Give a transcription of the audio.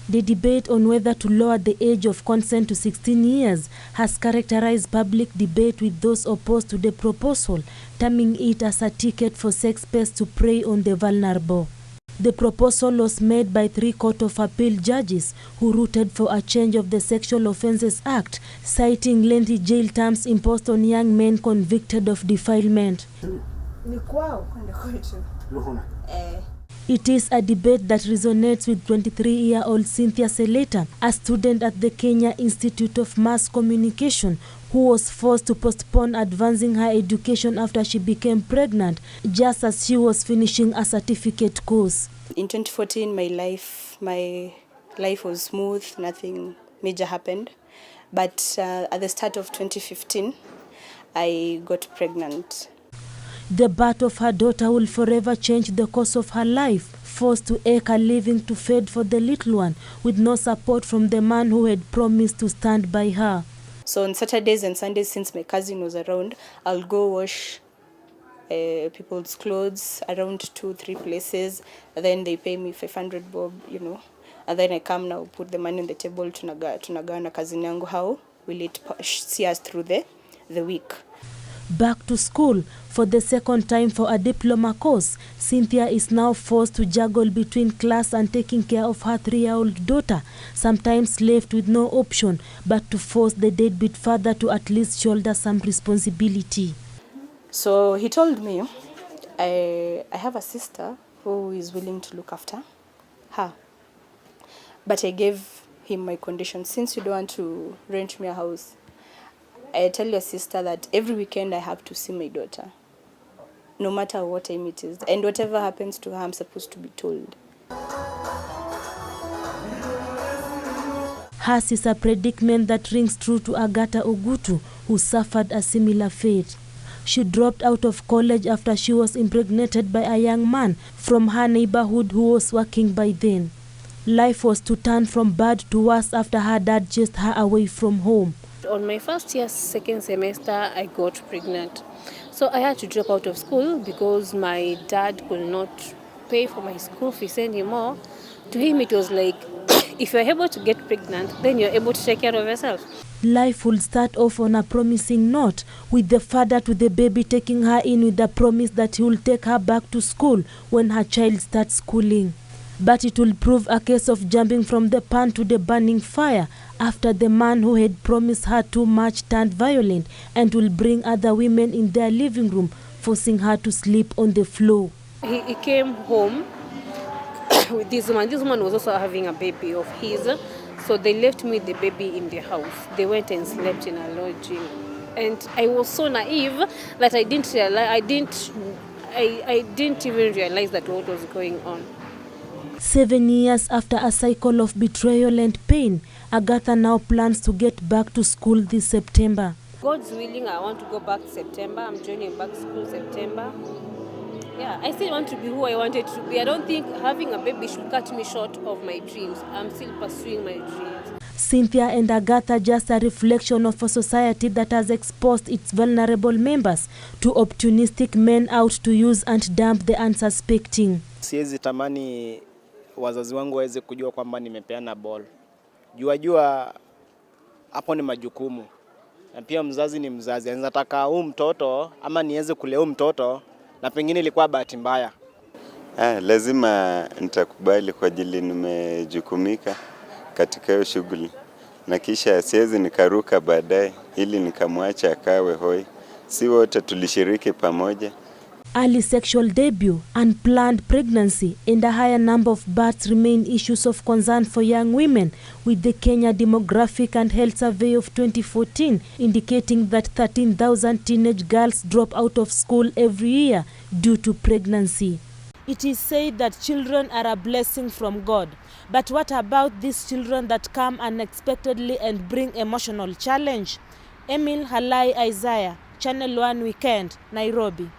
The debate on whether to lower the age of consent to 16 years has characterized public debate, with those opposed to the proposal terming it as a ticket for sex pests to prey on the vulnerable. The proposal was made by 3 Court of Appeal judges who rooted for a change of the Sexual Offences Act, citing lengthy jail terms imposed on young men convicted of defilement. It is a debate that resonates with 23-year-old Cynthia Seleta, a student at the Kenya Institute of Mass Communication, who was forced to postpone advancing her education after she became pregnant, just as she was finishing a certificate course. In 2014, my life was smooth, nothing major happened. But at the start of 2015, I got pregnant. The birth of her daughter will forever change the course of her life, forced to eke a living to fend for the little one, with no support from the man who had promised to stand by her. So on Saturdays and Sundays, since my cousin was around, I'll go wash people's clothes around 2-3 places. And then they pay me 500 bob, you know. And then I come now, put the money on the table, tunagawana cousin yangu, how will it see us through the week. Back to school for the second time for a diploma course, Cynthia is now forced to juggle between class and taking care of her 3-year-old daughter, sometimes left with no option but to force the deadbeat father to at least shoulder some responsibility. So he told me, I have a sister who is willing to look after her. But I gave him my condition: since you don't want to rent me a house, I tell your sister that every weekend I have to see my daughter, no matter what time it is. And whatever happens to her, I'm supposed to be told. Hers is a predicament that rings true to Agatha Ogutu, who suffered a similar fate. She dropped out of college after she was impregnated by a young man from her neighborhood who was working by then. Life was to turn from bad to worse after her dad chased her away from home. On my first year, second semester, I got pregnant. So I had to drop out of school because my dad could not pay for my school fees anymore. To him, it was like, if you're able to get pregnant, then you're able to take care of yourself. Life would start off on a promising note, with the father to the baby taking her in with the promise that he will take her back to school when her child starts schooling. But it will prove a case of jumping from the pan to the burning fire, after the man who had promised her too much turned violent and will bring other women in their living room, forcing her to sleep on the floor. He came home with this woman. This woman was also having a baby of his. So they left me the baby in the house. They went and slept in a lodging. And I was so naive that I didn't even realize that what was going on. 7 years after a cycle of betrayal and pain, Agatha now plans to get back to school this September. God's willing, I want to go back September. I'm joining back school September. Yeah, I still want to be who I wanted to be. I don't think having a baby should cut me short of my dreams. I'm still pursuing my dreams. Cynthia and Agatha just a reflection of a society that has exposed its vulnerable members to opportunistic men out to use and dump the unsuspecting. Siwezi tamani wazazi wangu waweze kujua kwamba nimepeana ball. Jua hapo ni majukumu. Na pia mzazi ni mzazi. Anaweza taka huyu mtoto ama niweze kulea huyu mtoto na pengine ilikuwa bahati mbaya. Lazima nitakubali kwa ajili nimejukumika katika hiyo shughuli. Na kisha siwezi nikaruka baadaye ili nikamwacha akawe hoi. Si wote tulishiriki pamoja. Early sexual debut, unplanned pregnancy, and a higher number of births remain issues of concern for young women, with the Kenya Demographic and Health Survey of 2014 indicating that 13,000 teenage girls drop out of school every year due to pregnancy. It is said that children are a blessing from God. But what about these children that come unexpectedly and bring emotional challenge? Emil Halai Isaiah, Channel 1 Weekend, Nairobi.